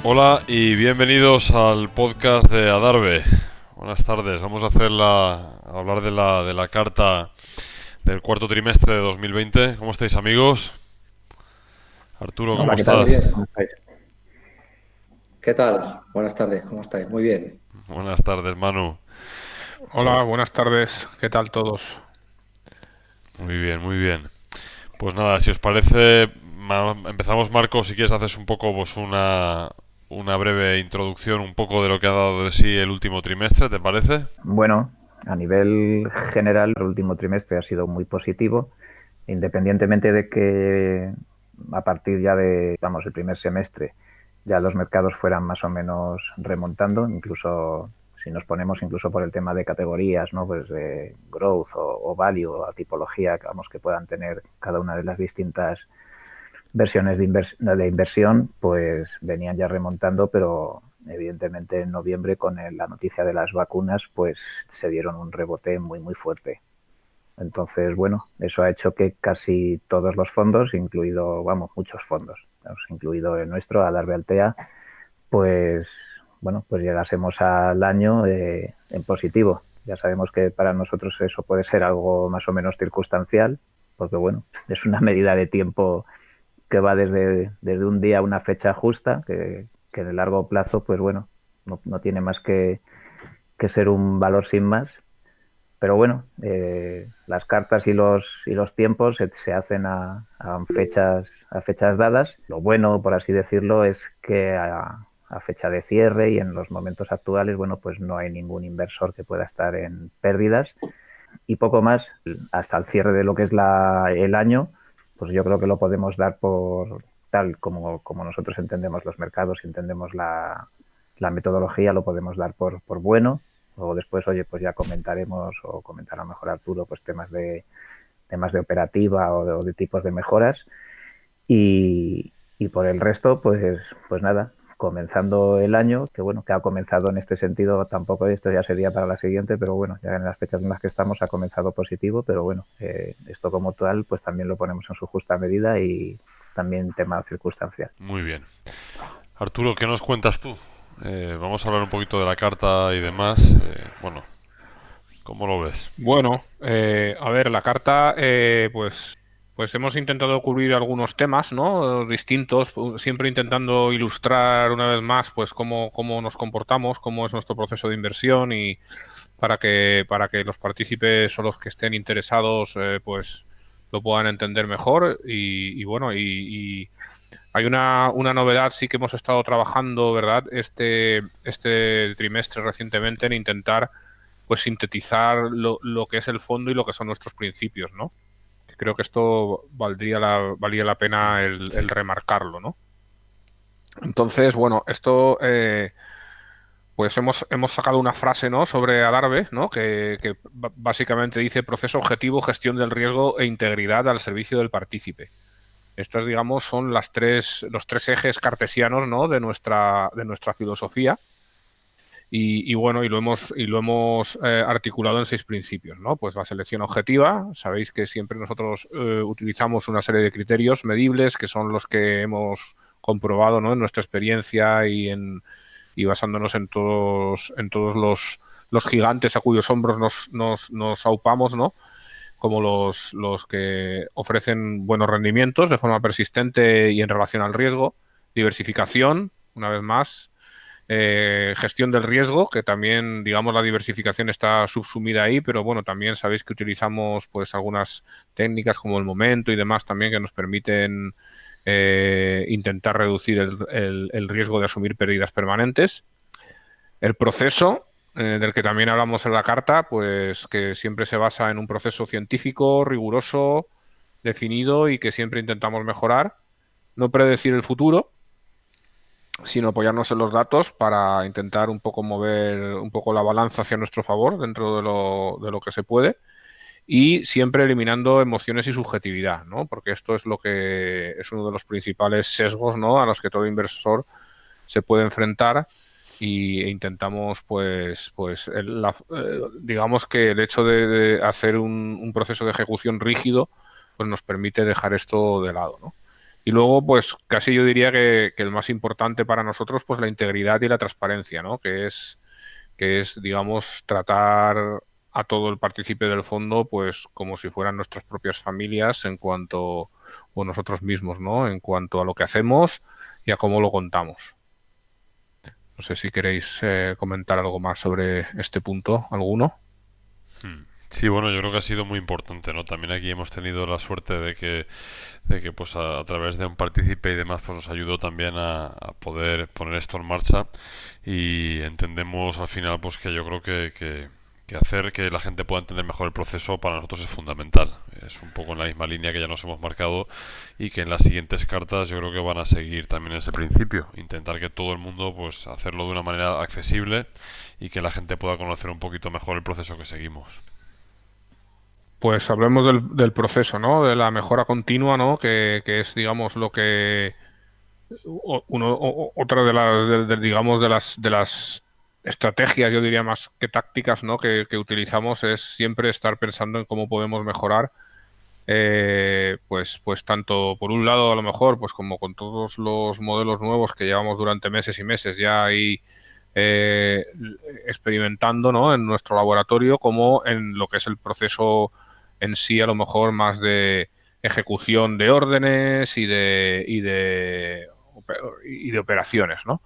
Hola y bienvenidos al podcast de Adarve. Buenas tardes. Vamos a a hablar de la carta del cuarto trimestre de 2020. ¿Cómo estáis, amigos? Arturo, ¿cómo Hola, ¿qué tal? Muy estás? bien, ¿cómo estáis? ¿Qué tal? Buenas tardes, ¿cómo estáis? Muy bien. Buenas tardes, Manu. Hola, Pues buenas tardes. ¿Qué tal todos? muy bien, muy bien. Pues nada, si os parece, empezamos, Marco. Si quieres haces un poco una breve introducción, un poco de lo que ha dado de sí el último trimestre, ¿te parece? Bueno, a nivel general, el último trimestre ha sido muy positivo, independientemente de que a partir ya de, vamos, el primer semestre, ya los mercados fueran más o menos remontando, incluso si nos ponemos incluso por el tema de categorías, ¿no? Pues de growth o value o a tipología, vamos, que puedan tener cada una de las distintas versiones de inversión, pues venían ya remontando, pero evidentemente en noviembre con la noticia de las vacunas, pues se dieron un rebote muy, muy fuerte. Entonces, bueno, eso ha hecho que casi todos los fondos, incluido, vamos, muchos fondos, incluido el nuestro, Adarve Altea, pues, bueno, pues llegásemos al año en positivo. Ya sabemos que para nosotros eso puede ser algo más o menos circunstancial, porque, bueno, es una medida de tiempo que va desde un día a una fecha justa, que en el largo plazo, pues bueno, no tiene más que ser un valor sin más. Pero bueno, las cartas y los tiempos se hacen a fechas dadas. Lo bueno, por así decirlo, es que a fecha de cierre y en los momentos actuales, bueno, pues no hay ningún inversor que pueda estar en pérdidas y poco más hasta el cierre de lo que es el año, pues yo creo que lo podemos dar por tal como nosotros entendemos los mercados y entendemos la metodología, lo podemos dar por bueno. Luego después, oye, pues ya comentaremos o comentará mejor Arturo, pues temas de operativa o de tipos de mejoras. Y por el resto, pues nada, comenzando el año, que bueno, que ha comenzado en este sentido, tampoco esto ya sería para la siguiente, pero bueno, ya en las fechas en las que estamos ha comenzado positivo, pero bueno, esto como tal, pues también lo ponemos en su justa medida y también tema circunstancial. Muy bien. Arturo, ¿qué nos cuentas tú? Vamos a hablar un poquito de la carta y demás. Bueno, ¿cómo lo ves? Bueno, a ver, la carta, pues hemos intentado cubrir algunos temas, ¿no? Distintos, siempre intentando ilustrar una vez más, pues cómo nos comportamos, cómo es nuestro proceso de inversión y para que los partícipes o los que estén interesados, pues lo puedan entender mejor y bueno, y hay una novedad sí que hemos estado trabajando, ¿verdad? Este trimestre recientemente en intentar pues sintetizar lo que es el fondo y lo que son nuestros principios, ¿no? Creo que esto valía la pena Sí. el remarcarlo, ¿no? Entonces, bueno, esto pues hemos sacado una frase, ¿no? Sobre Adarve, ¿no? Que básicamente dice proceso objetivo, gestión del riesgo e integridad al servicio del partícipe. Estos, digamos, son los tres ejes cartesianos, ¿no? De nuestra filosofía. Y bueno, y lo hemos articulado en 6 principios, ¿no? Pues la selección objetiva, sabéis que siempre nosotros utilizamos una serie de criterios medibles que son los que hemos comprobado, ¿no? En nuestra experiencia y basándonos en todos los gigantes a cuyos hombros nos aupamos, ¿no? Como los que ofrecen buenos rendimientos de forma persistente y en relación al riesgo, diversificación, una vez más, gestión del riesgo, que también, digamos, la diversificación está subsumida ahí, pero bueno, también sabéis que utilizamos pues algunas técnicas como el momento y demás también que nos permiten intentar reducir el riesgo de asumir pérdidas permanentes. El proceso, del que también hablamos en la carta, pues que siempre se basa en un proceso científico, riguroso, definido y que siempre intentamos mejorar. No predecir el futuro, sino apoyarnos en los datos para intentar un poco mover un poco la balanza hacia nuestro favor dentro de lo que se puede y siempre eliminando emociones y subjetividad, ¿no? Porque esto es lo que es uno de los principales sesgos, ¿no? A los que todo inversor se puede enfrentar e intentamos, digamos que el hecho de hacer un proceso de ejecución rígido, pues nos permite dejar esto de lado, ¿no? Y luego, pues casi yo diría que el más importante para nosotros, pues la integridad y la transparencia, ¿no? Que es, digamos, tratar a todo el partícipe del fondo, pues como si fueran nuestras propias familias o nosotros mismos, ¿no? En cuanto a lo que hacemos y a cómo lo contamos. No sé si queréis comentar algo más sobre este punto, ¿alguno? Sí, bueno, yo creo que ha sido muy importante, ¿no? También aquí hemos tenido la suerte de que pues a través de un partícipe y demás pues nos ayudó también a poder poner esto en marcha y entendemos al final pues que yo creo que hacer que la gente pueda entender mejor el proceso para nosotros es fundamental. Es un poco en la misma línea que ya nos hemos marcado y que en las siguientes cartas yo creo que van a seguir también ese principio. Intentar que todo el mundo pues hacerlo de una manera accesible y que la gente pueda conocer un poquito mejor el proceso que seguimos. Pues hablemos del proceso, ¿no? De la mejora continua, ¿no? Que es, digamos, lo que otra de las, digamos, de las estrategias, yo diría más que tácticas, ¿no? Que utilizamos es siempre estar pensando en cómo podemos mejorar, pues tanto por un lado a lo mejor, pues como con todos los modelos nuevos que llevamos durante meses y meses ya ahí eh, experimentando, ¿no? En nuestro laboratorio, como en lo que es el proceso en sí, a lo mejor más de ejecución de órdenes y de operaciones, ¿no?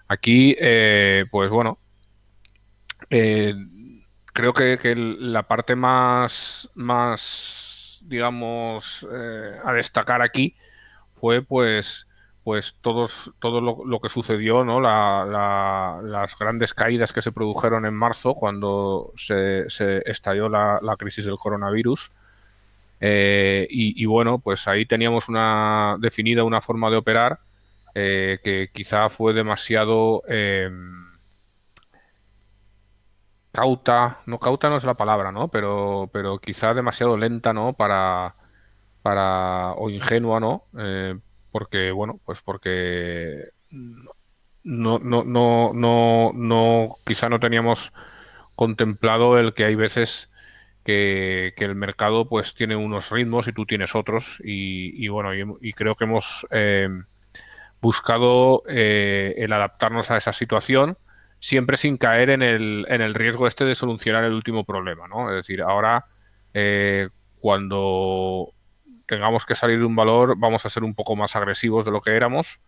Aquí, pues bueno, eh, creo que la parte más digamos, a destacar aquí fue pues todo lo que sucedió, ¿no? Las grandes caídas que se produjeron en marzo cuando se estalló la crisis del coronavirus. Y bueno, pues ahí teníamos definida una forma de operar que quizá fue demasiado cauta no es la palabra, ¿no? Pero quizá demasiado lenta, ¿no? O ingenua, ¿no? Porque, bueno, pues porque quizá no teníamos contemplado el que hay veces que el mercado pues tiene unos ritmos y tú tienes otros y bueno, y creo que hemos buscado el adaptarnos a esa situación siempre sin caer en el riesgo este de solucionar el último problema, ¿no? Es decir, ahora cuando tengamos que salir de un valor vamos a ser un poco más agresivos de lo que éramos.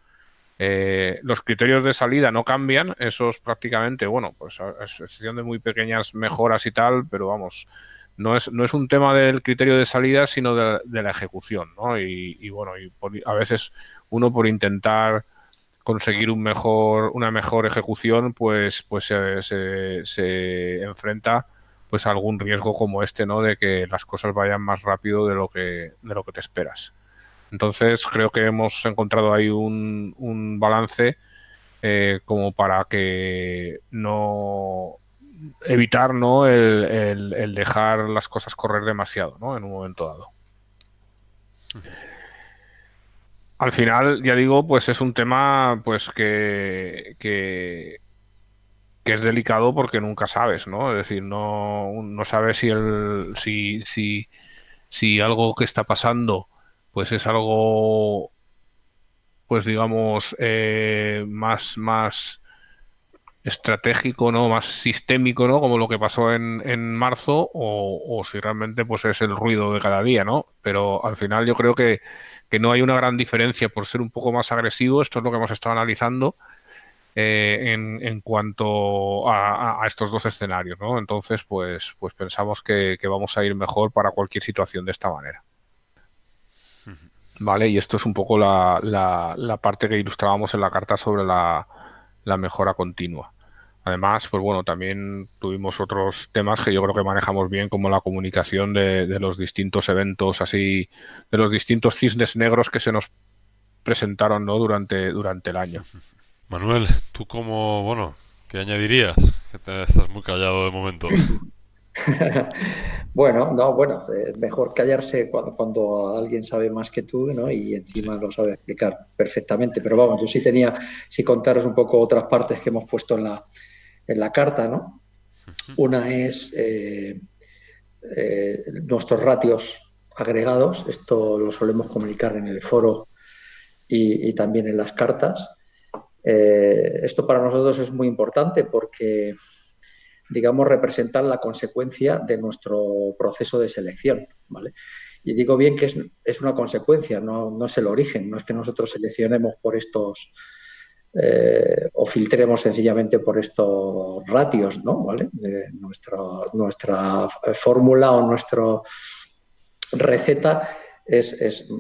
Los criterios de salida no cambian, esos prácticamente, bueno, pues a excepción de muy pequeñas mejoras y tal, pero vamos, no es un tema del criterio de salida, sino de la ejecución, ¿no? Y bueno, a veces uno por intentar conseguir una mejor ejecución, pues se enfrenta pues a algún riesgo como este, ¿no? De que las cosas vayan más rápido de lo que te esperas. Entonces creo que hemos encontrado ahí un balance como para que no evitar, ¿no? el dejar las cosas correr demasiado, ¿no? En un momento dado. Al final, ya digo, pues es un tema pues que es delicado porque nunca sabes, ¿no? Es decir, no sabes si algo que está pasando pues es algo pues digamos más estratégico, ¿no? Más sistémico, ¿no? Como lo que pasó en marzo, o si realmente pues es el ruido de cada día, ¿no? Pero al final yo creo que no hay una gran diferencia por ser un poco más agresivo. Esto es lo que hemos estado analizando en cuanto a estos dos escenarios, ¿no? Entonces, pues pensamos que vamos a ir mejor para cualquier situación de esta manera. Vale, y esto es un poco la parte que ilustrábamos en la carta sobre la mejora continua. Además, pues bueno, también tuvimos otros temas que yo creo que manejamos bien, como la comunicación de los distintos eventos, así, de los distintos cisnes negros que se nos presentaron, ¿no? durante el año. Manuel, tú como, bueno, ¿qué añadirías? Que estás muy callado de momento. Bueno, no, bueno, mejor callarse cuando alguien sabe más que tú, ¿no? Y Sí. encima lo sabe explicar perfectamente. Pero vamos, yo sí tenía, sí contaros un poco otras partes que hemos puesto en la carta, ¿no? Una es nuestros ratios agregados. Esto lo solemos comunicar en el foro y también en las cartas. Esto para nosotros es muy importante porque, digamos, representan la consecuencia de nuestro proceso de selección, ¿vale? Y digo bien que es una consecuencia, no es el origen, no es que nosotros seleccionemos por estos o filtremos sencillamente por estos ratios, ¿no? ¿Vale? De nuestra fórmula o nuestra receta es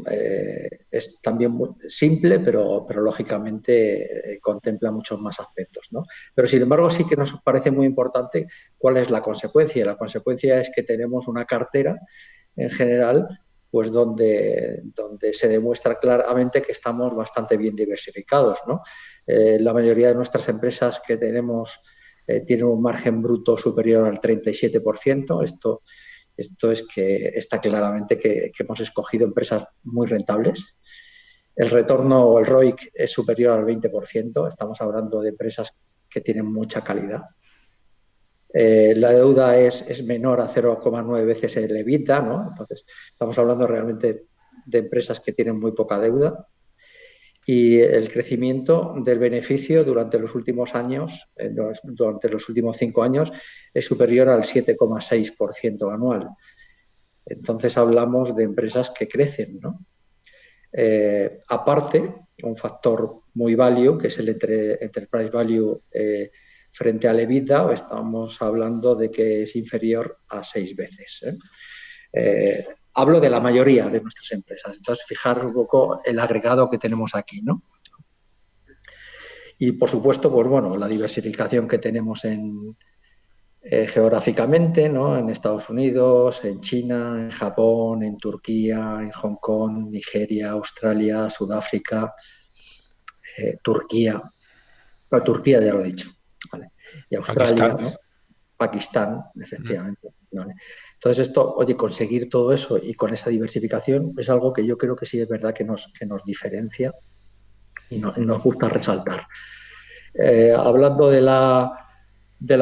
también muy simple, pero lógicamente contempla muchos más aspectos, ¿no? Pero sin embargo sí que nos parece muy importante cuál es la consecuencia. La consecuencia es que tenemos una cartera en general pues donde se demuestra claramente que estamos bastante bien diversificados, ¿no? La mayoría de nuestras empresas que tenemos tienen un margen bruto superior al 37%. Esto es que está claramente que hemos escogido empresas muy rentables. El retorno o el ROIC es superior al 20%. Estamos hablando de empresas que tienen mucha calidad. La deuda es menor a 0,9 veces el EBITDA, ¿no? Entonces, estamos hablando realmente de empresas que tienen muy poca deuda. Y el crecimiento del beneficio durante los últimos años, durante los últimos 5 años, es superior al 7,6% anual. Entonces hablamos de empresas que crecen, ¿no? Aparte, un factor muy value, que es el enterprise value frente al EBITDA, estamos hablando de que es inferior a 6 veces. Hablo de la mayoría de nuestras empresas. Entonces, fijar un poco el agregado que tenemos aquí, ¿no? Y, por supuesto, pues bueno, la diversificación que tenemos geográficamente, ¿no? En Estados Unidos, en China, en Japón, en Turquía, en Hong Kong, Nigeria, Australia, Sudáfrica, Turquía. No, Turquía ya lo he dicho. ¿Vale? Y Australia, Pakistán. ¿no? Pakistán, efectivamente. ¿Vale? Entonces esto, oye, conseguir todo eso y con esa diversificación es algo que yo creo que sí es verdad que nos diferencia y nos gusta resaltar. Hablando de la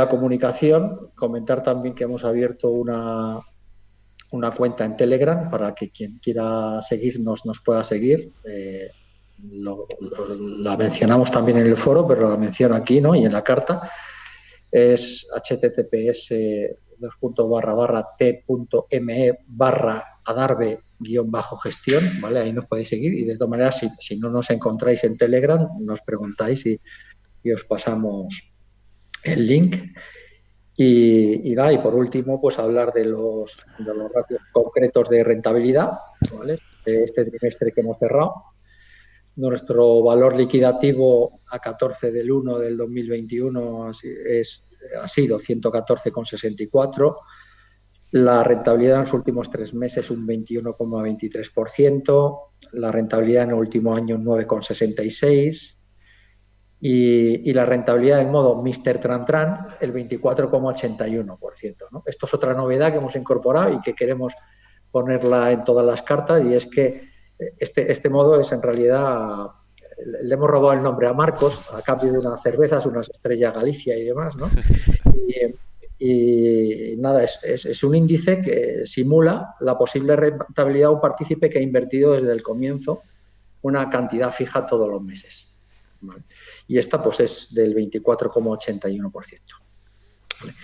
comunicación, comentar también que hemos abierto una cuenta en Telegram para que quien quiera seguirnos nos pueda seguir. La mencionamos también en el foro, pero la menciono aquí, ¿no? Y en la carta. Es https://t.me/adarve-gestión, ¿vale? Ahí nos podéis seguir y de todas maneras, si no nos encontráis en Telegram, nos preguntáis y os pasamos el link. Y por último, pues hablar de los ratios concretos de rentabilidad, ¿vale? De este trimestre que hemos cerrado. Nuestro valor liquidativo a 14 del 1 del 2021 ha sido 114,64. La rentabilidad en los últimos 3 meses un 21,23%. La rentabilidad en el último año un 9,66%. Y la rentabilidad en modo Mr. Tran Tran, el 24,81%, ¿no? Esto es otra novedad que hemos incorporado y que queremos ponerla en todas las cartas, y es que este modo es en realidad, le hemos robado el nombre a Marcos a cambio de unas cervezas, unas Estrella Galicia y demás, ¿no? Y nada, es un índice que simula la posible rentabilidad de un partícipe que ha invertido desde el comienzo una cantidad fija todos los meses, ¿vale? Y esta pues es del 24,81%. ¿Vale?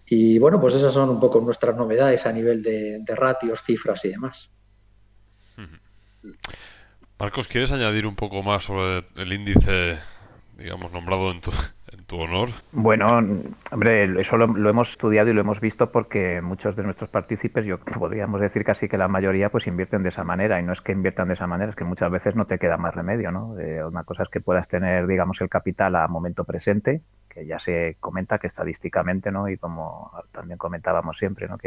Y bueno, pues esas son un poco nuestras novedades a nivel de ratios, cifras y demás. Marcos, ¿quieres añadir un poco más sobre el índice, digamos, nombrado en tu honor? Bueno, hombre, eso lo hemos estudiado y lo hemos visto porque muchos de nuestros partícipes, yo podríamos decir casi que la mayoría, pues invierten de esa manera. Y no es que inviertan de esa manera, es que muchas veces no te queda más remedio, ¿no? Una cosa es que puedas tener, digamos, el capital a momento presente, que ya se comenta que estadísticamente, ¿no? Y como también comentábamos siempre, ¿no?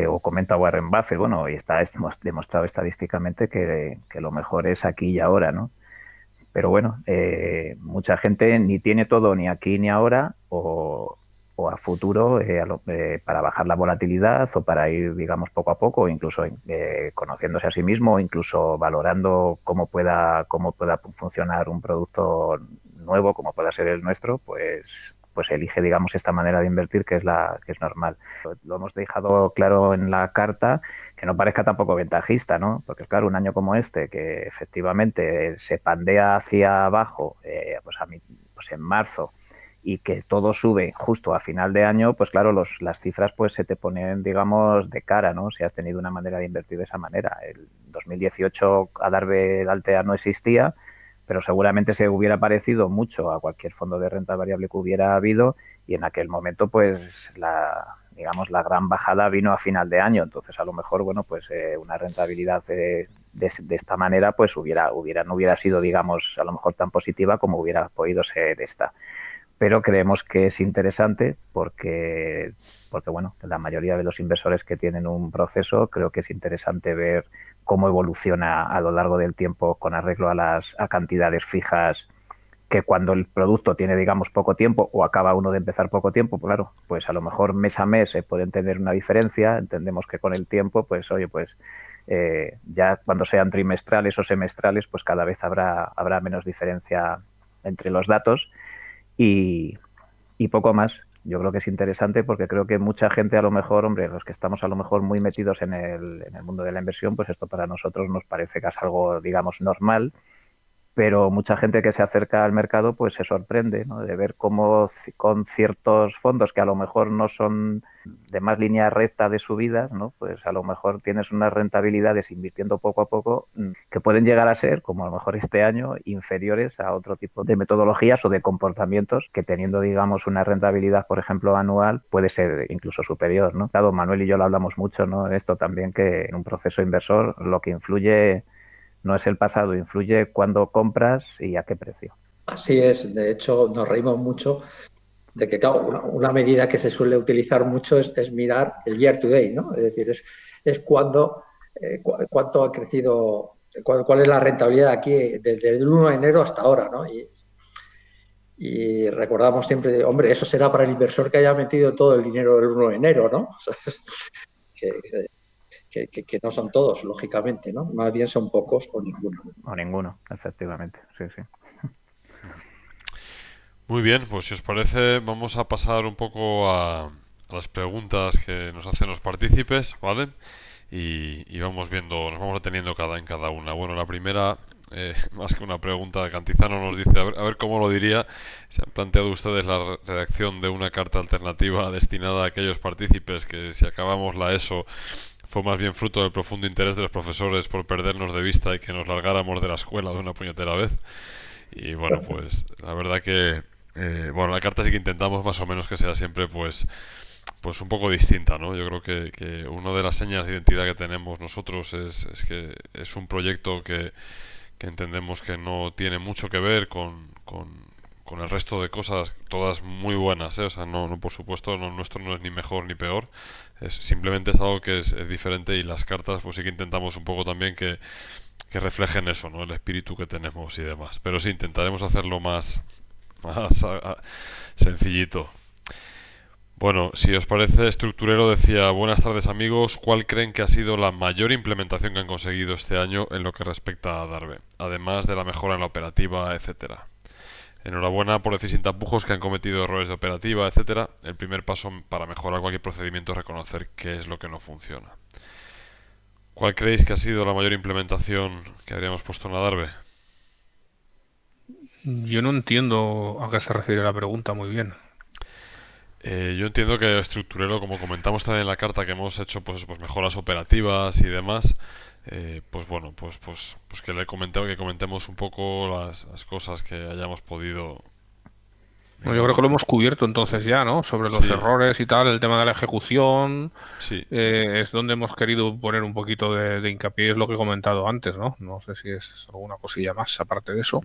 O comenta Warren Buffett, bueno, y está demostrado estadísticamente que lo mejor es aquí y ahora, ¿no? Pero bueno, mucha gente ni tiene todo ni aquí ni ahora o a futuro para bajar la volatilidad o para ir, digamos, poco a poco, incluso conociéndose a sí mismo, incluso valorando cómo pueda funcionar un producto nuevo, como pueda ser el nuestro, pues pues elige, digamos, esta manera de invertir que es normal. Lo hemos dejado claro en la carta, que no parezca tampoco ventajista, ¿no? Porque claro, un año como este, que efectivamente se pandea hacia abajo, pues en marzo, y que todo sube justo a final de año, pues claro, las cifras pues se te ponen, digamos, de cara, ¿no? Si has tenido una manera de invertir de esa manera. El 2018 Adarve Altea no existía, pero seguramente se hubiera parecido mucho a cualquier fondo de renta variable que hubiera habido, y en aquel momento pues digamos la gran bajada vino a final de año. Entonces a lo mejor, bueno, pues una rentabilidad de esta manera pues no hubiera sido, digamos, a lo mejor tan positiva como hubiera podido ser esta. Pero creemos que es interesante porque bueno, la mayoría de los inversores que tienen un proceso, creo que es interesante ver cómo evoluciona a lo largo del tiempo con arreglo a cantidades fijas, que cuando el producto tiene, digamos, poco tiempo o acaba uno de empezar poco tiempo, claro, pues a lo mejor mes a mes pueden tener una diferencia. Entendemos que con el tiempo, pues oye, pues ya cuando sean trimestrales o semestrales, pues cada vez habrá menos diferencia entre los datos. Y poco más. Yo creo que es interesante porque creo que mucha gente, a lo mejor, hombre, los que estamos a lo mejor muy metidos en el mundo de la inversión, pues esto para nosotros nos parece que es algo, digamos, normal, pero mucha gente que se acerca al mercado pues se sorprende, ¿no? De ver cómo con ciertos fondos que a lo mejor no son de más línea recta de subidas, ¿no? Pues a lo mejor tienes unas rentabilidades invirtiendo poco a poco que pueden llegar a ser, como a lo mejor este año, inferiores a otro tipo de metodologías o de comportamientos que, teniendo, digamos, una rentabilidad, por ejemplo, anual, puede ser incluso superior, ¿no? Claro, Manuel y yo lo hablamos mucho, ¿no? Esto también, que en un proceso inversor lo que influye no es el pasado, influye cuándo compras y a qué precio. Así es, de hecho nos reímos mucho de que, claro, una medida que se suele utilizar mucho es mirar el year to date, ¿no? Es decir, es cuánto ha crecido, cuál es la rentabilidad aquí desde el 1 de enero hasta ahora, ¿no? Y recordamos siempre, hombre, eso será para el inversor que haya metido todo el dinero del 1 de enero, ¿no? O sea, que no son todos, lógicamente, ¿no? Más bien son pocos o ninguno. O ninguno, efectivamente, sí, sí. Muy bien, pues si os parece vamos a pasar un poco a las preguntas que nos hacen los partícipes, ¿vale? Y vamos viendo, nos vamos deteniendo en cada una. Bueno, la primera, más que una pregunta, Cantizano nos dice, a ver cómo lo diría, ¿se han planteado ustedes la redacción de una carta alternativa destinada a aquellos partícipes que, si acabamos la ESO, fue más bien fruto del profundo interés de los profesores por perdernos de vista y que nos largáramos de la escuela de una puñetera vez? Y bueno, pues la verdad que bueno, la carta sí que intentamos más o menos que sea siempre pues un poco distinta, ¿no? Yo creo que una de las señas de identidad que tenemos nosotros es que es un proyecto que entendemos que no tiene mucho que ver con el resto de cosas, todas muy buenas, ¿eh? O sea, no, por supuesto, nuestro no es ni mejor ni peor, simplemente es algo que es diferente, y las cartas pues sí que intentamos un poco también que reflejen eso, ¿no? El espíritu que tenemos y demás. Pero sí, intentaremos hacerlo más sencillito. Bueno, si os parece, Estructurero decía: buenas tardes amigos, ¿cuál creen que ha sido la mayor implementación que han conseguido este año en lo que respecta a Adarve? Además de la mejora en la operativa, etcétera. Enhorabuena por decir sin tapujos que han cometido errores de operativa, etcétera. El primer paso para mejorar cualquier procedimiento es reconocer qué es lo que no funciona. ¿Cuál creéis que ha sido la mayor implementación que habríamos puesto en Adarve? Yo no entiendo a qué se refiere la pregunta muy bien. Yo entiendo que Estructurero, como comentamos también en la carta, que hemos hecho pues mejoras operativas y demás, pues bueno, pues que le comentemos, que comentemos un poco las cosas que hayamos podido. Bueno, yo creo que lo hemos cubierto entonces ya, ¿no? Sobre los errores y tal, el tema de la ejecución, sí. Es donde hemos querido poner un poquito de hincapié, es lo que he comentado antes, ¿no? No sé si es alguna cosilla más aparte de eso.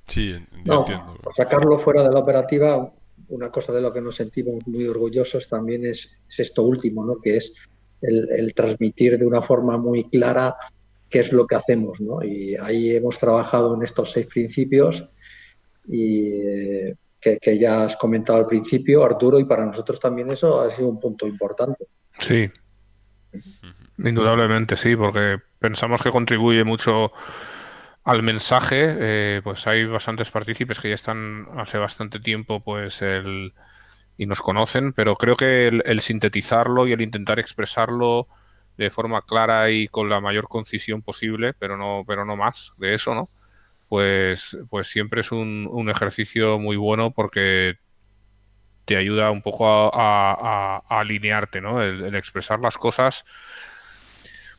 Sí, no, entiendo. Por sacarlo fuera de la operativa, una cosa de lo que nos sentimos muy orgullosos también es esto último, ¿no? Que es el transmitir de una forma muy clara qué es lo que hacemos, ¿no? Y ahí hemos trabajado en estos 6 principios y que ya has comentado al principio, Arturo, y para nosotros también eso ha sido un punto importante. Sí, indudablemente sí, porque pensamos que contribuye mucho al mensaje, pues hay bastantes partícipes que ya están hace bastante tiempo, pues y nos conocen, pero creo que el sintetizarlo y el intentar expresarlo de forma clara y con la mayor concisión posible, pero no más de eso, ¿no? Pues siempre es un ejercicio muy bueno porque te ayuda un poco a alinearte, ¿no? El expresar las cosas,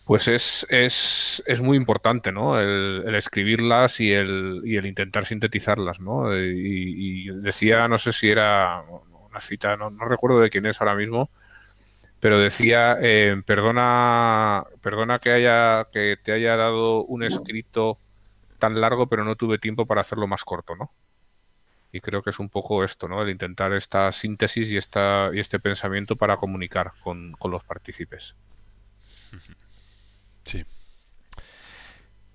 pues es muy importante, ¿no? El escribirlas y el intentar sintetizarlas, ¿no? Y decía, no sé si era una cita, no recuerdo de quién es ahora mismo, pero decía, perdona que te haya dado un escrito tan largo, pero no tuve tiempo para hacerlo más corto, ¿no? Y creo que es un poco esto, ¿no? El intentar esta síntesis y este pensamiento para comunicar con los partícipes. Sí.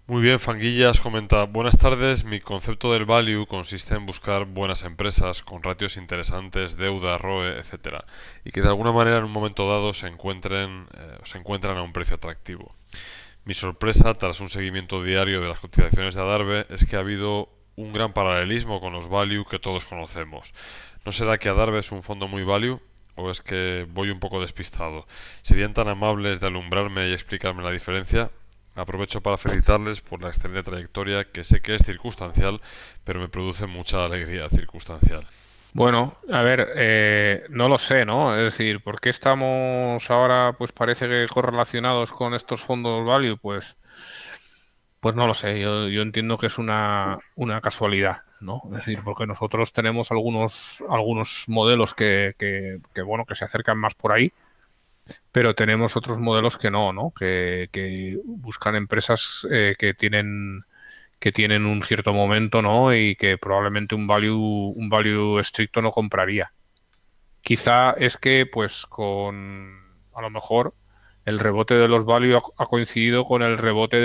Muy bien, Fanguillas comenta, buenas tardes, mi concepto del value consiste en buscar buenas empresas con ratios interesantes, deuda, ROE, etcétera, y que de alguna manera en un momento dado se encuentran a un precio atractivo. Mi sorpresa, tras un seguimiento diario de las cotizaciones de Adarve, es que ha habido un gran paralelismo con los value que todos conocemos. ¿No será que Adarve es un fondo muy value? ¿O es que voy un poco despistado? ¿Serían tan amables de alumbrarme y explicarme la diferencia? Aprovecho para felicitarles por la excelente trayectoria que sé que es circunstancial, pero me produce mucha alegría circunstancial. Bueno, a ver, no lo sé, ¿no? Es decir, ¿por qué estamos ahora, pues parece que correlacionados con estos fondos value? Pues no lo sé, yo entiendo que es una casualidad, ¿no? Es decir, porque nosotros tenemos algunos modelos bueno, que se acercan más por ahí, pero tenemos otros modelos que no, ¿no? Que buscan empresas que tienen un cierto momento, ¿no? Y que probablemente un value estricto no compraría. Quizá es que, pues, a lo mejor el rebote de los value ha coincidido con el rebote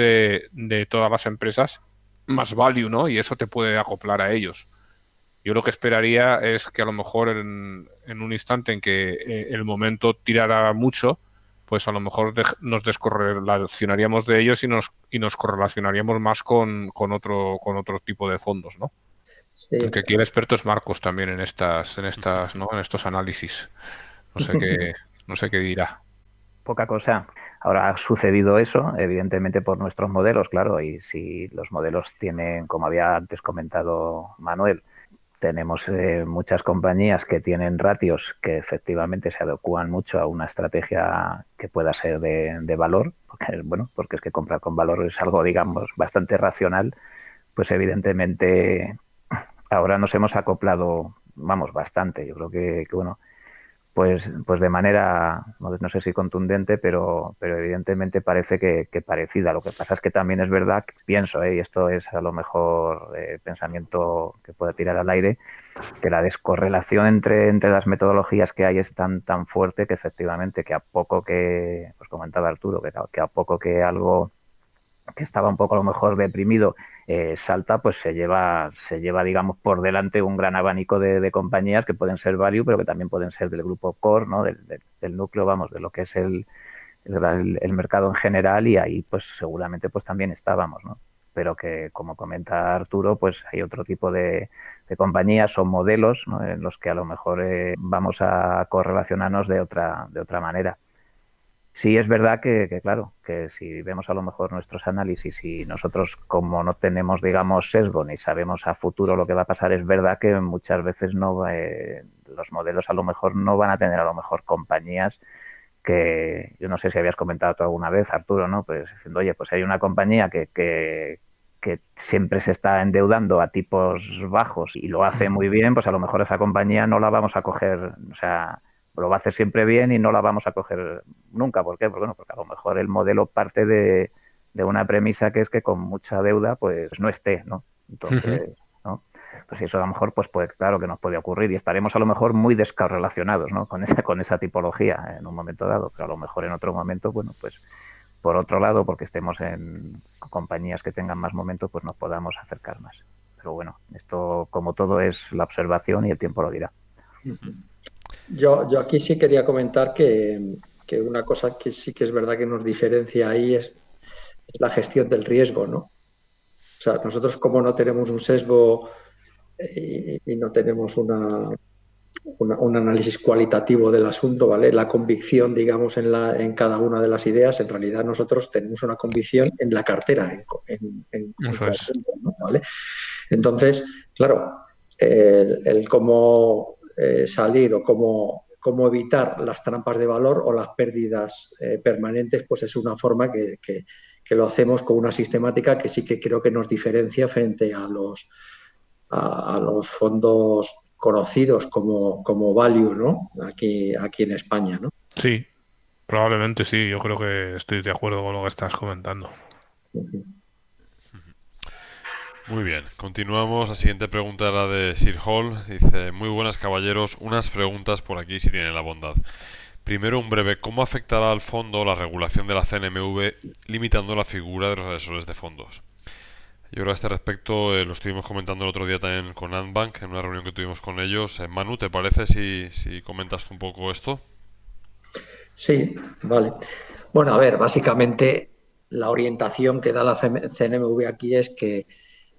de todas las empresas más value, ¿no? Y eso te puede acoplar a ellos. Yo lo que esperaría es que a lo mejor en un instante en que el momento tirara mucho, pues a lo mejor nos descorrelacionaríamos de ellos y nos correlacionaríamos más con otro tipo de fondos, ¿no? Sí, Aunque aquí el experto es Marcos también ¿no? En estos análisis. No sé qué, no sé qué dirá. Poca cosa. Ahora ha sucedido eso, evidentemente por nuestros modelos, claro, y si los modelos tienen, como había antes comentado Manuel, tenemos muchas compañías que tienen ratios que efectivamente se adecuan mucho a una estrategia que pueda ser de valor, porque, bueno, porque es que comprar con valor es algo, digamos, bastante racional, pues evidentemente ahora nos hemos acoplado, vamos, bastante. Yo creo que bueno, pues de manera, no sé si contundente, pero evidentemente parece que parecida. Lo que pasa es que también es verdad, que pienso, y esto es a lo mejor pensamiento que pueda tirar al aire, que la descorrelación entre las metodologías que hay es tan fuerte que efectivamente que a poco que, pues comentaba Arturo, que a poco que algo que estaba un poco a lo mejor deprimido, salta, pues se lleva, digamos, por delante un gran abanico de compañías que pueden ser value, pero que también pueden ser del grupo core, ¿no? Del núcleo, vamos, de lo que es el mercado en general, y ahí pues seguramente pues también estábamos, ¿no? Pero que, como comenta Arturo, pues hay otro tipo de compañías o modelos, ¿no? En los que a lo mejor vamos a correlacionarnos de otra manera. Sí, es verdad claro, que si vemos a lo mejor nuestros análisis y nosotros, como no tenemos, digamos, sesgo ni sabemos a futuro lo que va a pasar, es verdad que muchas veces los modelos a lo mejor no van a tener a lo mejor compañías que, yo no sé si habías comentado tú alguna vez, Arturo, ¿no? Pues diciendo, oye, pues hay una compañía que siempre se está endeudando a tipos bajos y lo hace muy bien, pues a lo mejor esa compañía no la vamos a coger, o sea, lo va a hacer siempre bien y no la vamos a coger nunca. ¿Por qué? Porque, bueno, porque a lo mejor el modelo parte de una premisa que es que con mucha deuda pues no esté, ¿no? Entonces, ¿no? Pues eso a lo mejor pues claro que nos puede ocurrir y estaremos a lo mejor muy descorrelacionados, ¿no? Con esa tipología en un momento dado, pero a lo mejor en otro momento, bueno, pues por otro lado, porque estemos en compañías que tengan más momento, pues nos podamos acercar más. Pero bueno, esto como todo es la observación y el tiempo lo dirá. Yo aquí sí quería comentar que una cosa que sí que es verdad que nos diferencia ahí es la gestión del riesgo, ¿no? O sea, nosotros como no tenemos un sesgo y no tenemos un análisis cualitativo del asunto, ¿vale? La convicción, digamos, en cada una de las ideas, en realidad nosotros tenemos una convicción en la cartera, en Eso es. conjunto, ¿no? ¿Vale? Entonces, claro, el cómo salir o cómo evitar las trampas de valor o las pérdidas permanentes, pues es una forma que lo hacemos con una sistemática que sí que creo que nos diferencia frente a los fondos conocidos como value, ¿no? Aquí en España, ¿no? Sí, probablemente sí. Yo creo que estoy de acuerdo con lo que estás comentando. Muy bien, continuamos. La siguiente pregunta era de Sir Hall. Dice, muy buenas caballeros, unas preguntas por aquí si tienen la bondad. Primero, un breve, ¿cómo afectará al fondo la regulación de la CNMV limitando la figura de los asesores de fondos? Yo creo que a este respecto lo estuvimos comentando el otro día también con Antbank, en una reunión que tuvimos con ellos. Manu, ¿te parece si comentas un poco esto? Sí, vale. Bueno, a ver, básicamente la orientación que da la CNMV aquí es que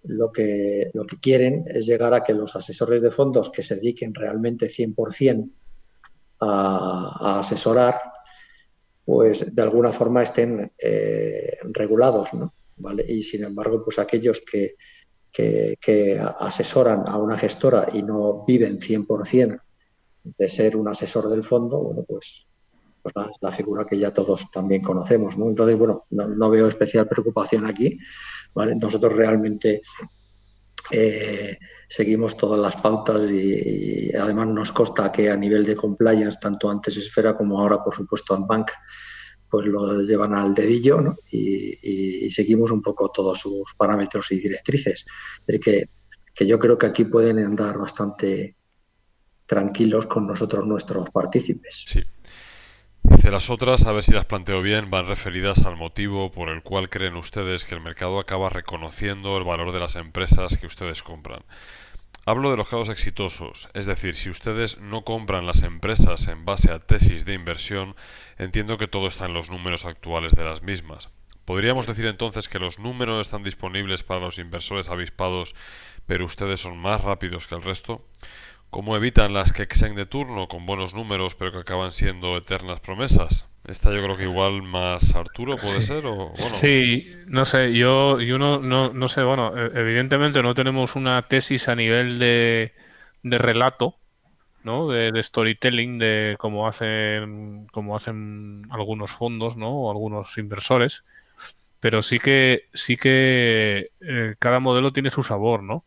lo que quieren es llegar a que los asesores de fondos que se dediquen realmente 100% a asesorar, pues de alguna forma estén regulados, ¿no? ¿Vale? Y sin embargo, pues aquellos que asesoran a una gestora y no viven 100% de ser un asesor del fondo, bueno, pues la figura que ya todos también conocemos, ¿no? Entonces, bueno, no veo especial preocupación aquí, ¿vale? Nosotros realmente seguimos todas las pautas y además nos consta que a nivel de compliance, tanto antes Esfera como ahora, por supuesto, Antbank, pues lo llevan al dedillo, ¿no? Y seguimos un poco todos sus parámetros y directrices. De que yo creo que aquí pueden andar bastante tranquilos con nosotros, nuestros partícipes. Sí. Dice, las otras, a ver si las planteo bien, van referidas al motivo por el cual creen ustedes que el mercado acaba reconociendo el valor de las empresas que ustedes compran. Hablo de los casos exitosos, es decir, si ustedes no compran las empresas en base a tesis de inversión, entiendo que todo está en los números actuales de las mismas. ¿Podríamos decir entonces que los números están disponibles para los inversores avispados, pero ustedes son más rápidos que el resto? ¿Cómo evitan las Kexen de turno con buenos números pero que acaban siendo eternas promesas? Esta yo creo que igual más Arturo puede ser o bueno. Sí, no sé, yo no sé, bueno, evidentemente no tenemos una tesis a nivel de relato, ¿no? De storytelling, de cómo hacen algunos fondos, ¿no? O algunos inversores, pero sí que cada modelo tiene su sabor, ¿no?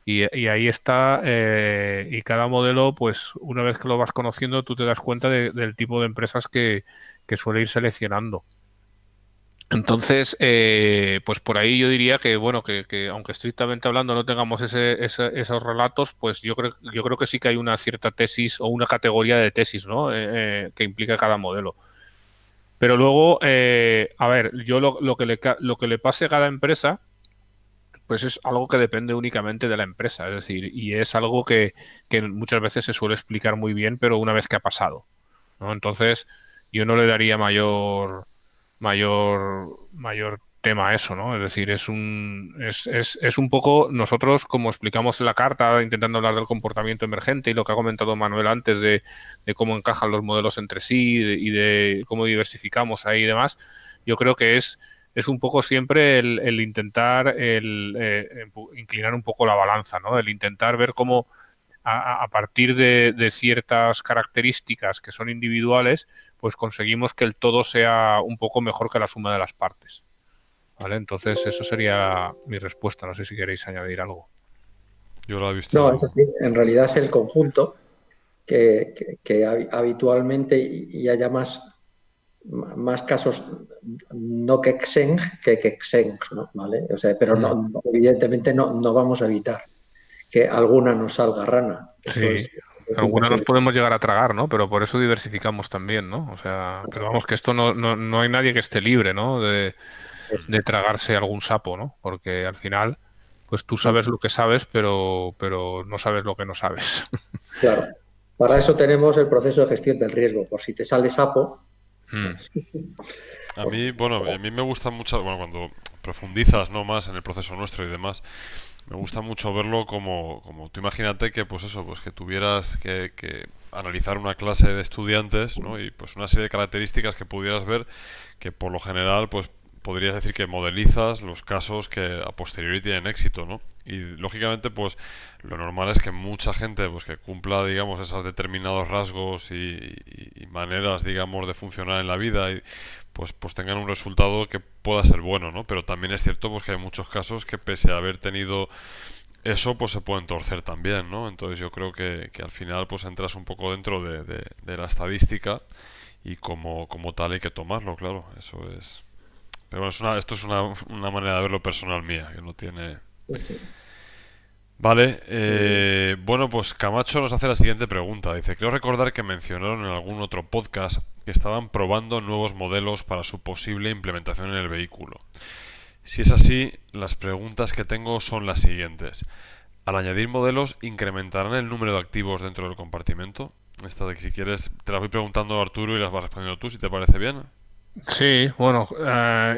Y ahí está, y cada modelo, pues una vez que lo vas conociendo, tú te das cuenta del tipo de empresas que suele ir seleccionando. Entonces, pues por ahí yo diría que, bueno, que aunque estrictamente hablando no tengamos esos relatos, pues yo creo que sí que hay una cierta tesis o una categoría de tesis, ¿no? Que implica cada modelo. Pero luego, a ver, yo lo que le pase a cada empresa, pues es algo que depende únicamente de la empresa, es decir, y es algo que muchas veces se suele explicar muy bien, pero una vez que ha pasado, ¿no? Entonces, yo no le daría mayor tema a eso, ¿no? Es decir, es un poco nosotros, como explicamos en la carta, intentando hablar del comportamiento emergente y lo que ha comentado Manuel antes de cómo encajan los modelos entre sí y de cómo diversificamos ahí y demás, yo creo que es un poco siempre el intentar inclinar un poco la balanza, ¿no? El intentar ver cómo a partir de ciertas características que son individuales, pues conseguimos que el todo sea un poco mejor que la suma de las partes. ¿Vale? Entonces, eso sería mi respuesta. No sé si queréis añadir algo. Yo lo he No, visto. es así. En realidad es el conjunto que habitualmente y haya más casos no Kexeng que Kexeng, ¿no? ¿Vale? O sea, pero evidentemente no vamos a evitar que alguna nos salga rana. Eso Sí, es algunas nos imposible. podemos llegar a tragar, ¿no? Pero por eso diversificamos también, ¿no? O sea, pero vamos, que esto no hay nadie que esté libre, ¿no? De tragarse algún sapo, ¿no? Porque al final, pues tú sabes lo que sabes, pero no sabes lo que no sabes. Claro. Para Sí. eso tenemos el proceso de gestión del riesgo. Por si te sale sapo, A mí, bueno, a mí me gusta mucho, bueno, cuando profundizas, ¿no?, más en el proceso nuestro y demás, me gusta mucho verlo como tú imagínate que pues eso, pues que tuvieras que analizar una clase de estudiantes, ¿no?, y pues una serie de características que pudieras ver que por lo general pues podrías decir que modelizas los casos que a posteriori tienen éxito, ¿no? Y lógicamente pues lo normal es que mucha gente pues que cumpla, digamos, esos determinados rasgos y maneras, digamos, de funcionar en la vida y pues tengan un resultado que pueda ser bueno, ¿no? Pero también es cierto pues que hay muchos casos que pese a haber tenido eso pues se pueden torcer también, ¿no? Entonces yo creo que al final pues entras un poco dentro de la estadística y como tal hay que tomarlo, claro, eso es. Pero bueno, esto es una manera de verlo personal mía, que no tiene... Vale, bueno, pues Camacho nos hace la siguiente pregunta. Dice, creo recordar que mencionaron en algún otro podcast que estaban probando nuevos modelos para su posible implementación en el vehículo. Si es así, las preguntas que tengo son las siguientes. Al añadir modelos, ¿incrementarán el número de activos dentro del compartimento? Esta de que si quieres, te las voy preguntando, Arturo, y las vas respondiendo tú, si te parece bien. Sí, bueno,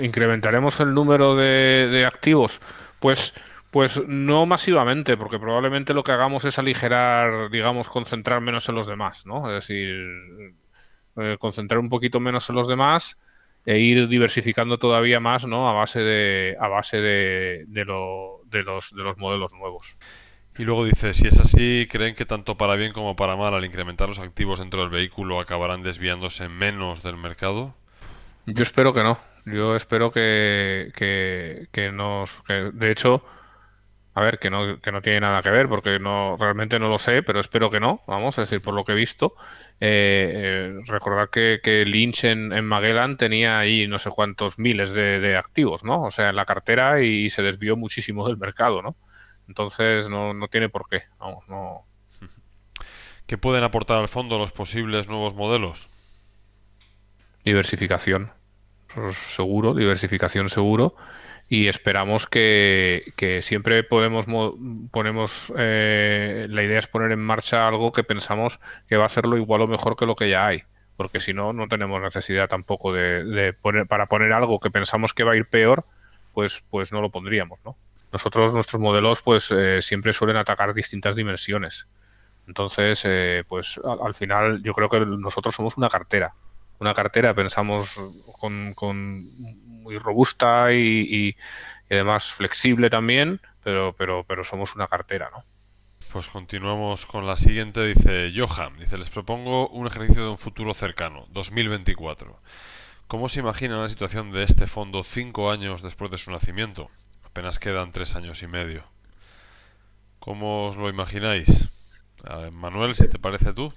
incrementaremos el número de activos. Pues, pues no masivamente, porque probablemente lo que hagamos es aligerar, digamos, concentrar menos en los demás, ¿no? Es decir, concentrar un poquito menos en los demás e ir diversificando todavía más, ¿no? A base de los modelos nuevos. Y luego dice, si es así, ¿creen que tanto para bien como para mal al incrementar los activos dentro del vehículo acabarán desviándose menos del mercado? Yo espero que no. Yo espero que de hecho, a ver, que no tiene nada que ver, porque no, realmente no lo sé, pero espero que no, vamos, es decir, por lo que he visto. Recordar que Lynch en Magellan tenía ahí no sé cuántos miles de activos, ¿no? O sea, en la cartera y se desvió muchísimo del mercado, ¿no? Entonces no tiene por qué, vamos, no. ¿Qué pueden aportar al fondo los posibles nuevos modelos? Diversificación, pues seguro, diversificación seguro. Y esperamos que siempre ponemos, la idea es poner en marcha algo que pensamos que va a hacerlo igual o mejor que lo que ya hay, porque si no, no tenemos necesidad tampoco de poner, para poner algo que pensamos que va a ir peor, pues no lo pondríamos, ¿no? Nuestros modelos, pues siempre suelen atacar distintas dimensiones. Entonces, pues al final yo creo que nosotros somos una cartera. Una cartera, pensamos, muy robusta y además flexible también, pero somos una cartera, ¿no? Pues continuamos con la siguiente, dice Johan, dice, les propongo un ejercicio de un futuro cercano, 2024. ¿Cómo se imagina la situación de este fondo 5 años después de su nacimiento? Apenas quedan 3 años y medio. ¿Cómo os lo imagináis? Manuel, si te parece tú.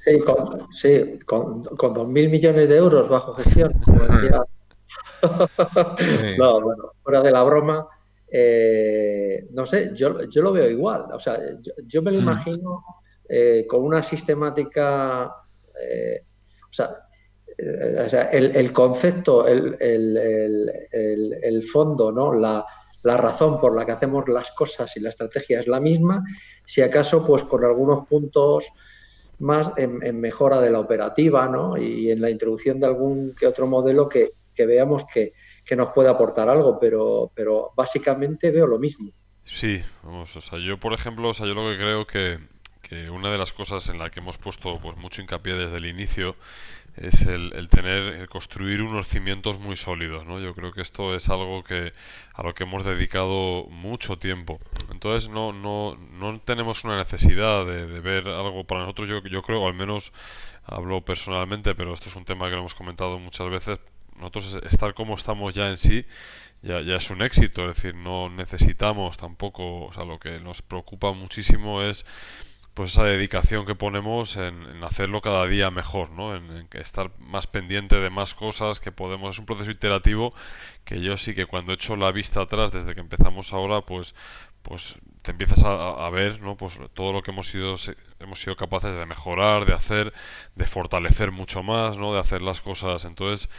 Con 2.000 millones de euros bajo gestión, como decía. Sí. No, bueno, fuera de la broma, no sé, yo lo veo igual. O sea, yo me lo imagino con una sistemática, o sea, el concepto, el fondo, ¿no? La razón por la que hacemos las cosas y la estrategia es la misma, si acaso, pues con algunos puntos más en mejora de la operativa, ¿no? Y en la introducción de algún que otro modelo que veamos que nos puede aportar algo, pero básicamente veo lo mismo. Sí, vamos, o sea, yo por ejemplo, o sea, yo lo que creo que una de las cosas en la que hemos puesto pues mucho hincapié desde el inicio es el construir unos cimientos muy sólidos, ¿no? Yo creo que esto es algo a lo que hemos dedicado mucho tiempo. Entonces no tenemos una necesidad de ver algo para nosotros. Yo creo, al menos hablo personalmente, pero esto es un tema que lo hemos comentado muchas veces. Nosotros estar como estamos ya en sí ya es un éxito, es decir, no necesitamos tampoco, o sea, lo que nos preocupa muchísimo es pues esa dedicación que ponemos en hacerlo cada día mejor, ¿no? En estar más pendiente de más cosas que podemos. Es un proceso iterativo que yo sí que cuando echo la vista atrás desde que empezamos ahora, pues te empiezas a ver, ¿no? Pues todo lo que hemos sido capaces de mejorar, de hacer, de fortalecer mucho más, ¿no? De hacer las cosas. Entonces,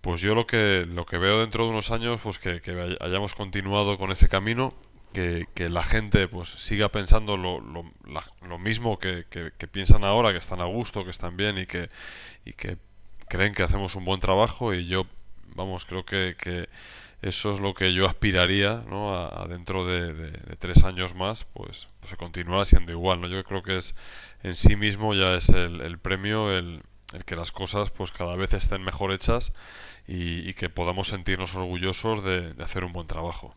pues yo lo que veo dentro de unos años, pues que hayamos continuado con ese camino, que la gente pues siga pensando lo mismo que piensan ahora, que están a gusto, que están bien y que creen que hacemos un buen trabajo. Y yo, vamos, creo que eso es lo que yo aspiraría, ¿no? A dentro de 3 años más, pues se continuará siendo igual, ¿no? Yo creo que es en sí mismo ya es el premio, el que las cosas pues cada vez estén mejor hechas y que podamos sentirnos orgullosos de hacer un buen trabajo.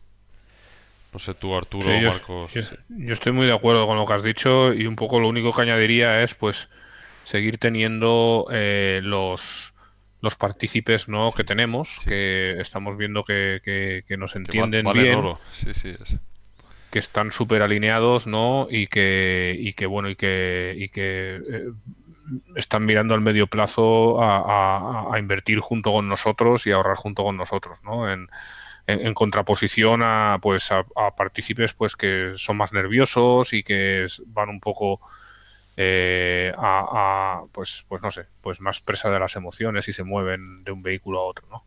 No sé tú, Arturo Sí, o Marcos. Sí. yo estoy muy de acuerdo con lo que has dicho y un poco lo único que añadiría es pues seguir teniendo los partícipes, ¿no?, que tenemos, Sí, que estamos viendo que nos que entienden valen bien, oro. Sí, sí, es. que están súper alineados, ¿no? Y que bueno, y que están mirando al medio plazo a invertir junto con nosotros y a ahorrar junto con nosotros, ¿no? En contraposición a pues a partícipes pues que son más nerviosos y que van un poco pues no sé, pues más presa de las emociones y se mueven de un vehículo a otro, ¿no?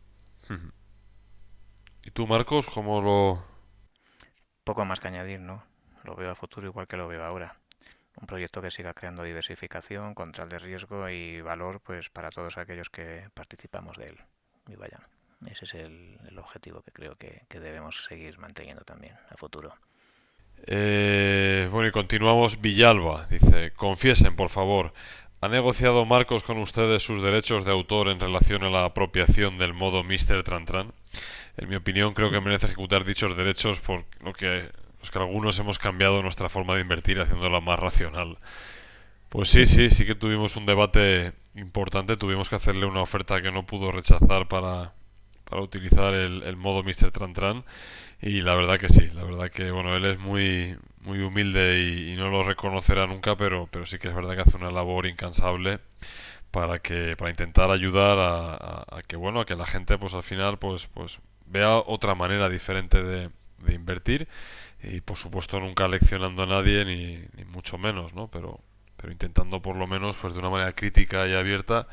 ¿Y tú, Marcos, cómo lo...? Poco más que añadir, ¿no? Lo veo a futuro igual que lo veo ahora. Un proyecto que siga creando diversificación, control de riesgo y valor pues para todos aquellos que participamos de él. Y vaya, ese es el objetivo que creo que debemos seguir manteniendo también a futuro. Bueno, y continuamos. Villalba dice: confiesen, por favor, ¿ha negociado Marcos con ustedes sus derechos de autor en relación a la apropiación del modo Mr. Tran? En mi opinión, creo que merece ejecutar dichos derechos por lo que los que algunos hemos cambiado nuestra forma de invertir haciéndola más racional. Pues sí, sí, sí que tuvimos un debate importante. Tuvimos que hacerle una oferta que no pudo rechazar para utilizar el modo Mr. Tran. Y la verdad que sí, la verdad que bueno, él es muy humilde y no lo reconocerá nunca, pero sí que es verdad que hace una labor incansable para intentar ayudar a que bueno, a que la gente pues al final pues vea otra manera diferente de invertir y por supuesto nunca leccionando a nadie ni mucho menos, ¿no? Pero intentando por lo menos pues de una manera crítica y abierta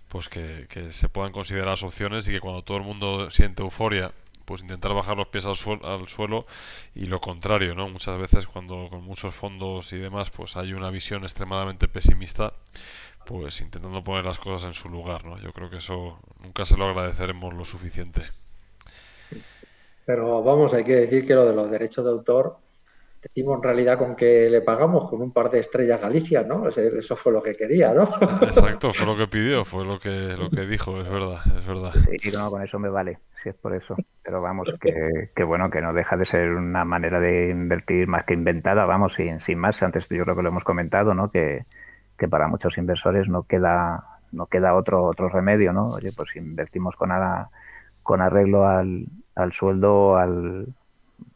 pues que se puedan considerar las opciones y que cuando todo el mundo siente euforia pues intentar bajar los pies al suelo y lo contrario, ¿no? Muchas veces cuando con muchos fondos y demás pues hay una visión extremadamente pesimista, pues intentando poner las cosas en su lugar, ¿no? Yo creo que eso nunca se lo agradeceremos lo suficiente. Pero vamos, hay que decir que lo de los derechos de autor, decimos en realidad con que le pagamos con un par de estrellas Galicia, ¿no? Eso fue lo que quería, ¿no? Exacto, fue lo que pidió, fue lo que dijo, es verdad, es verdad. Sí, no, con eso me vale, si es por eso. Pero vamos, que bueno, que no deja de ser una manera de invertir más que inventada, vamos, sin más. Antes yo creo que lo hemos comentado, ¿no? Que para muchos inversores no queda otro remedio, ¿no? Oye, pues si invertimos con arreglo al sueldo,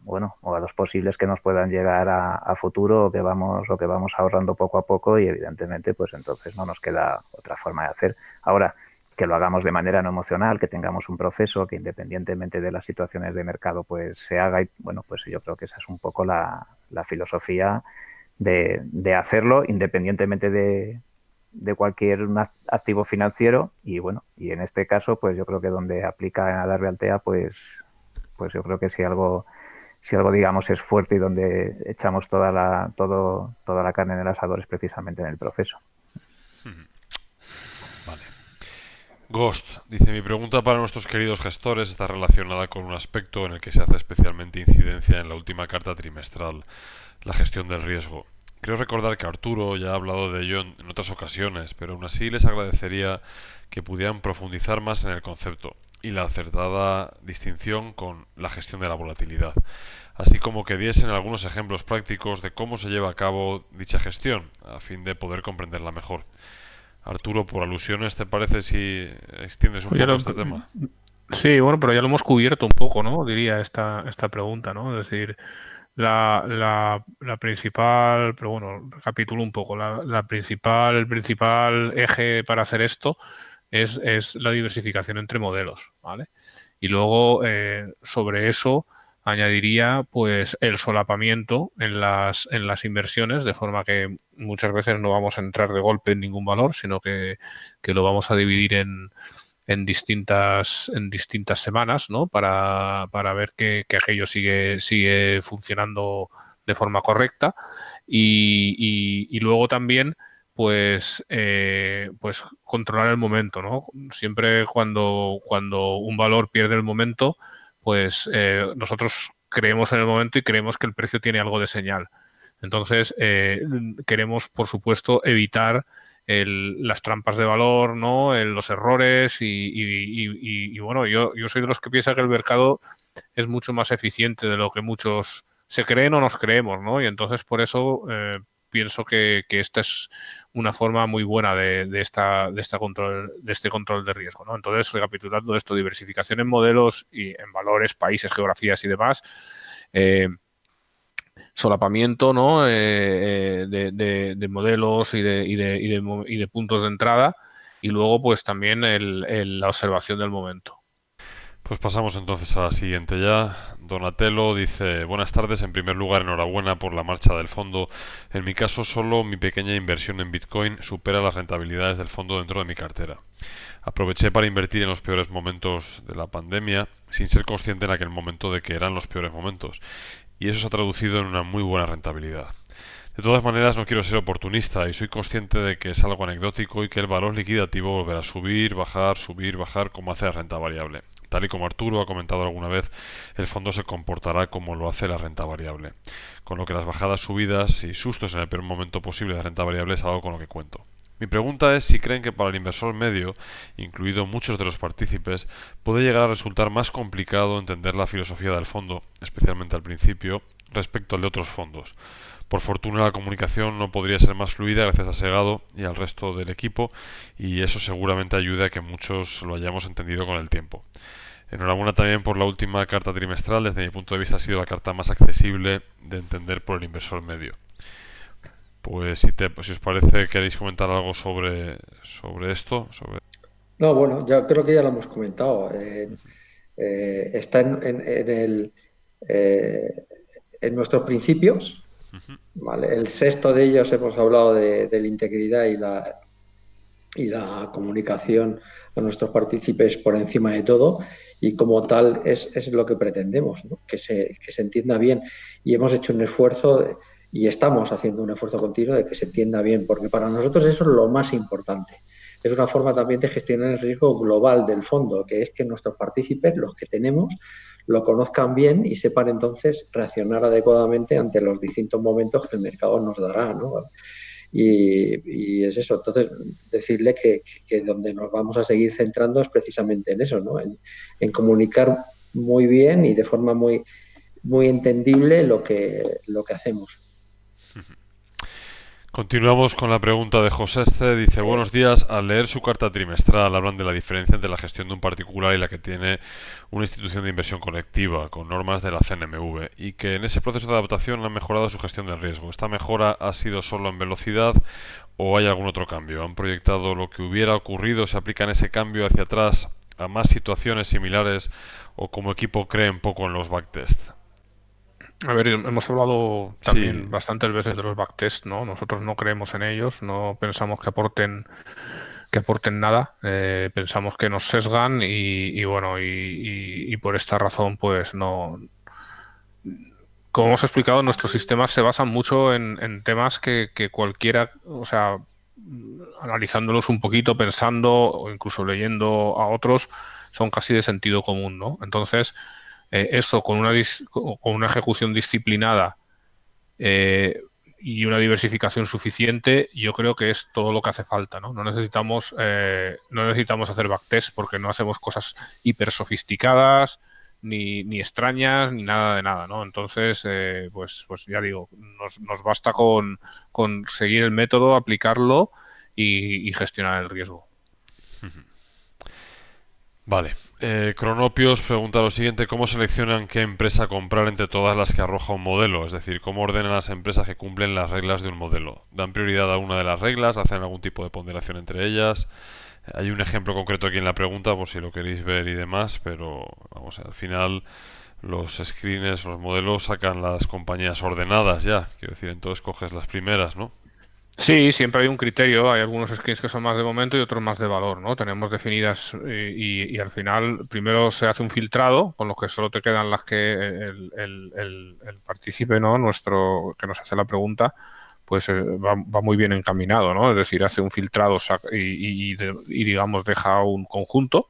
bueno, o a los posibles que nos puedan llegar a futuro o que vamos ahorrando poco a poco y evidentemente pues entonces no nos queda otra forma de hacer. Ahora, que lo hagamos de manera no emocional, que tengamos un proceso que independientemente de las situaciones de mercado pues se haga y bueno, pues yo creo que esa es un poco la filosofía de hacerlo independientemente de cualquier activo financiero y bueno, y en este caso pues yo creo que donde aplica a la Realtea pues yo creo que si algo digamos es fuerte y donde echamos toda la carne en el asador es precisamente en el proceso. Vale. Ghost dice: mi pregunta para nuestros queridos gestores está relacionada con un aspecto en el que se hace especialmente incidencia en la última carta trimestral, la gestión del riesgo. Creo recordar que Arturo ya ha hablado de ello en otras ocasiones, pero aún así les agradecería que pudieran profundizar más en el concepto y la acertada distinción con la gestión de la volatilidad, así como que diesen algunos ejemplos prácticos de cómo se lleva a cabo dicha gestión, a fin de poder comprenderla mejor. Arturo, por alusiones, ¿te parece si extiendes un Pues ya poco lo- este tema? sí, bueno, pero ya lo hemos cubierto un poco, ¿no? Diría esta pregunta, ¿no? Es decir, la principal, pero bueno, recapitulo un poco, el principal eje para hacer esto es la diversificación entre modelos, ¿vale? Y luego sobre eso añadiría pues el solapamiento en las inversiones, de forma que muchas veces no vamos a entrar de golpe en ningún valor, sino que lo vamos a dividir en distintas semanas, ¿no? Para ver que aquello sigue funcionando de forma correcta y luego también pues controlar el momento, ¿no? Siempre cuando un valor pierde el momento, pues nosotros creemos en el momento y creemos que el precio tiene algo de señal. Entonces, queremos, por supuesto, evitar las trampas de valor, ¿no? Los errores y bueno, yo soy de los que piensa que el mercado es mucho más eficiente de lo que muchos se creen o nos creemos, ¿no? Y entonces por eso pienso que esta es una forma muy buena de este control de riesgo, ¿no? Entonces, recapitulando esto, diversificación en modelos y en valores, países, geografías y demás, solapamiento, ¿no? De modelos y de puntos de entrada, y luego pues también la observación del momento. Pues pasamos entonces a la siguiente ya. Donatello dice: buenas tardes, en primer lugar enhorabuena por la marcha del fondo. En mi caso solo mi pequeña inversión en Bitcoin supera las rentabilidades del fondo dentro de mi cartera. Aproveché para invertir en los peores momentos de la pandemia sin ser consciente en aquel momento de que eran los peores momentos, y eso se ha traducido en una muy buena rentabilidad. De todas maneras, no quiero ser oportunista y soy consciente de que es algo anecdótico y que el valor liquidativo volverá a subir, bajar como hace la renta variable. Tal y como Arturo ha comentado alguna vez, el fondo se comportará como lo hace la renta variable, con lo que las bajadas, subidas y sustos en el peor momento posible de renta variable es algo con lo que cuento. Mi pregunta es si creen que para el inversor medio, incluido muchos de los partícipes, puede llegar a resultar más complicado entender la filosofía del fondo, especialmente al principio, respecto al de otros fondos. Por fortuna la comunicación no podría ser más fluida gracias a Segado y al resto del equipo, y eso seguramente ayuda a que muchos lo hayamos entendido con el tiempo. Enhorabuena también por la última carta trimestral, desde mi punto de vista ha sido la carta más accesible de entender por el inversor medio. Pues si os parece, queréis comentar algo sobre esto. No, bueno, ya creo que ya lo hemos comentado. Está en nuestros principios, ¿vale? El sexto de ellos hemos hablado de la integridad y la comunicación a nuestros partícipes por encima de todo, y como tal es lo que pretendemos, ¿no? Que se entienda bien, y hemos hecho un esfuerzo y estamos haciendo un esfuerzo continuo de que se entienda bien, porque para nosotros eso es lo más importante. Es una forma también de gestionar el riesgo global del fondo, que es que nuestros partícipes, los que tenemos, lo conozcan bien y sepan entonces reaccionar adecuadamente ante los distintos momentos que el mercado nos dará, ¿no? Y es eso. Entonces, decirle que donde nos vamos a seguir centrando es precisamente en eso, ¿no? En comunicar muy bien y de forma muy, muy entendible lo que hacemos. Continuamos con la pregunta de José C. Dice: buenos días, al leer su carta trimestral hablan de la diferencia entre la gestión de un particular y la que tiene una institución de inversión colectiva con normas de la CNMV, y que en ese proceso de adaptación han mejorado su gestión del riesgo. ¿Esta mejora ha sido solo en velocidad o hay algún otro cambio? ¿Han proyectado lo que hubiera ocurrido? ¿Se aplican ese cambio hacia atrás a más situaciones similares o como equipo creen poco en los backtests? A ver, hemos hablado también bastantes veces de los backtest, ¿no? Nosotros no creemos en ellos, no pensamos que aporten nada, pensamos que nos sesgan y bueno, y por esta razón pues no. Como hemos explicado, nuestros sistemas se basan mucho en temas que cualquiera, o sea, analizándolos un poquito, pensando o incluso leyendo a otros, son casi de sentido común, ¿no? Entonces, eso con una ejecución disciplinada y una diversificación suficiente, yo creo que es todo lo que hace falta, ¿no? No necesitamos hacer backtest porque no hacemos cosas hiper sofisticadas, ni extrañas, ni nada de nada, ¿no? Entonces, pues ya digo, nos basta con seguir el método, aplicarlo y gestionar el riesgo. Vale. Cronopios pregunta lo siguiente: ¿cómo seleccionan qué empresa comprar entre todas las que arroja un modelo? Es decir, ¿cómo ordenan las empresas que cumplen las reglas de un modelo? ¿Dan prioridad a una de las reglas? ¿Hacen algún tipo de ponderación entre ellas? Hay un ejemplo concreto aquí en la pregunta por si lo queréis ver y demás, pero vamos, al final los screens, los modelos sacan las compañías ordenadas ya. Quiero decir, entonces coges las primeras, ¿no? Sí, siempre hay un criterio. Hay algunos screens que son más de momento y otros más de valor, ¿no? Tenemos definidas y al final primero se hace un filtrado con los que solo te quedan las que el partícipe, ¿no? Nuestro que nos hace la pregunta, pues va muy bien encaminado, ¿no? Es decir, hace un filtrado y digamos deja un conjunto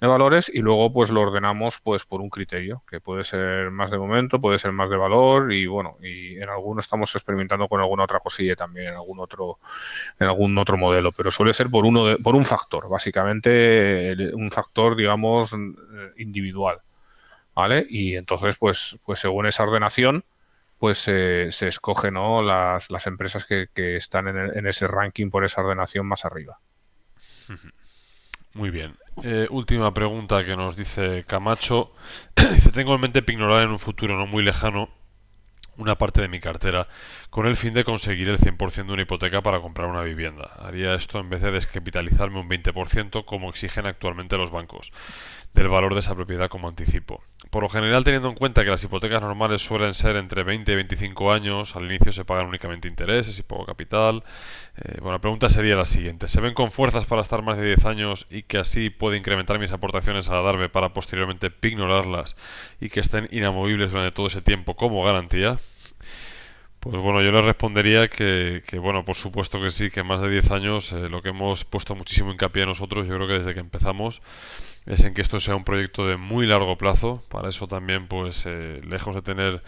de valores, y luego pues lo ordenamos pues por un criterio, que puede ser más de momento, puede ser más de valor, y bueno, y en alguno estamos experimentando con alguna otra cosilla también, en algún otro modelo, pero suele ser por un factor, básicamente un factor, digamos, individual, ¿vale? Y entonces pues según esa ordenación pues se escoge, ¿no?, las empresas que están en ese ranking por esa ordenación más arriba. Muy bien. Última pregunta que nos dice Camacho. Dice, tengo en mente pignorar en un futuro no muy lejano una parte de mi cartera con el fin de conseguir el 100% de una hipoteca para comprar una vivienda. Haría esto en vez de descapitalizarme un 20% como exigen actualmente los bancos del valor de esa propiedad como anticipo. Por lo general, teniendo en cuenta que las hipotecas normales suelen ser entre 20 y 25 años, al inicio se pagan únicamente intereses y poco capital. Bueno, la pregunta sería la siguiente. ¿Se ven con fuerzas para estar más de 10 años y que así pueda incrementar mis aportaciones a Adarve para posteriormente pignorarlas y que estén inamovibles durante todo ese tiempo como garantía? Pues bueno, yo le respondería que bueno, por supuesto que sí, que más de 10 años, lo que hemos puesto muchísimo hincapié nosotros, yo creo que desde que empezamos, es en que esto sea un proyecto de muy largo plazo. Para eso también, pues lejos de tener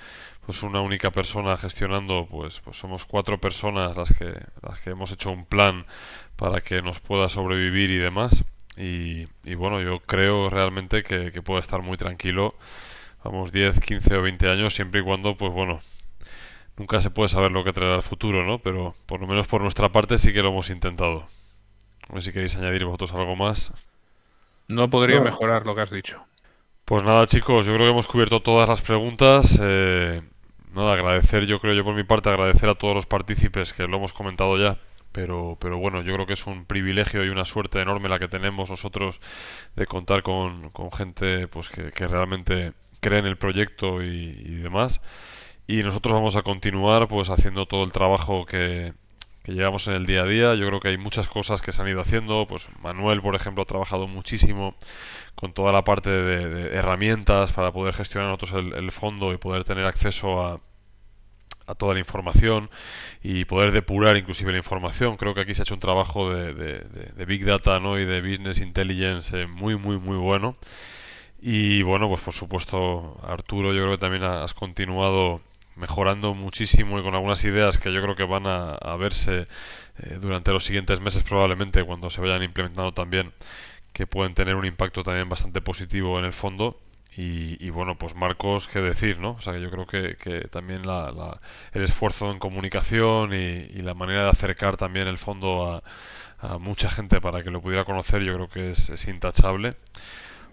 pues una única persona gestionando, pues somos 4 personas las que hemos hecho un plan para que nos pueda sobrevivir y demás. Y bueno, yo creo realmente que puede estar muy tranquilo, vamos, 10, 15 o 20 años, siempre y cuando, pues bueno, nunca se puede saber lo que traerá el futuro, ¿no? Pero por lo menos por nuestra parte sí que lo hemos intentado. No sé si queréis añadir vosotros algo más. No podría No. mejorar lo que has dicho. Pues nada, chicos, yo creo que hemos cubierto todas las preguntas. Nada, agradecer, yo creo yo por mi parte, agradecer a todos los partícipes, que lo hemos comentado ya. Pero bueno, yo creo que es un privilegio y una suerte enorme la que tenemos nosotros de contar con gente pues que realmente cree en el proyecto y demás. Y nosotros vamos a continuar pues haciendo todo el trabajo que llevamos en el día a día. Yo creo que hay muchas cosas que se han ido haciendo. Pues Manuel, por ejemplo, ha trabajado muchísimo con toda la parte de herramientas para poder gestionar nosotros el fondo y poder tener acceso a toda la información y poder depurar inclusive la información. Creo que aquí se ha hecho un trabajo de Big Data, ¿no?, y de Business Intelligence muy, muy, muy bueno. Y bueno, pues por supuesto, Arturo, yo creo que también has continuado mejorando muchísimo y con algunas ideas que yo creo que van a verse durante los siguientes meses probablemente cuando se vayan implementando también, que pueden tener un impacto también bastante positivo en el fondo. Y bueno, pues Marcos, qué decir, ¿no? O sea, que yo creo que también el esfuerzo en comunicación y la manera de acercar también el fondo a mucha gente para que lo pudiera conocer, yo creo que es intachable.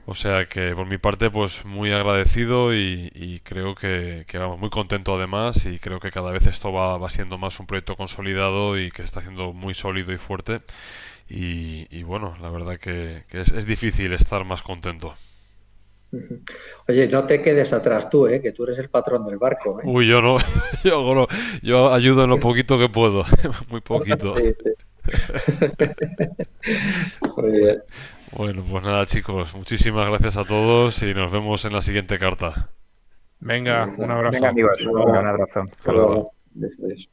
O sea que por mi parte pues muy agradecido y creo que vamos muy contento además, y creo que cada vez esto va siendo más un proyecto consolidado y que se está haciendo muy sólido y fuerte y bueno, la verdad que es difícil estar más contento. Oye, no te quedes atrás tú, que tú eres el patrón del barco, ¿eh? Uy, yo no, yo ayudo en lo poquito que puedo, muy poquito. Sí, sí. Muy bien. Bueno, pues nada, chicos, muchísimas gracias a todos y nos vemos en la siguiente carta. Venga, un abrazo. Venga, amigos, Bueno, un abrazo. hasta luego. Eso es.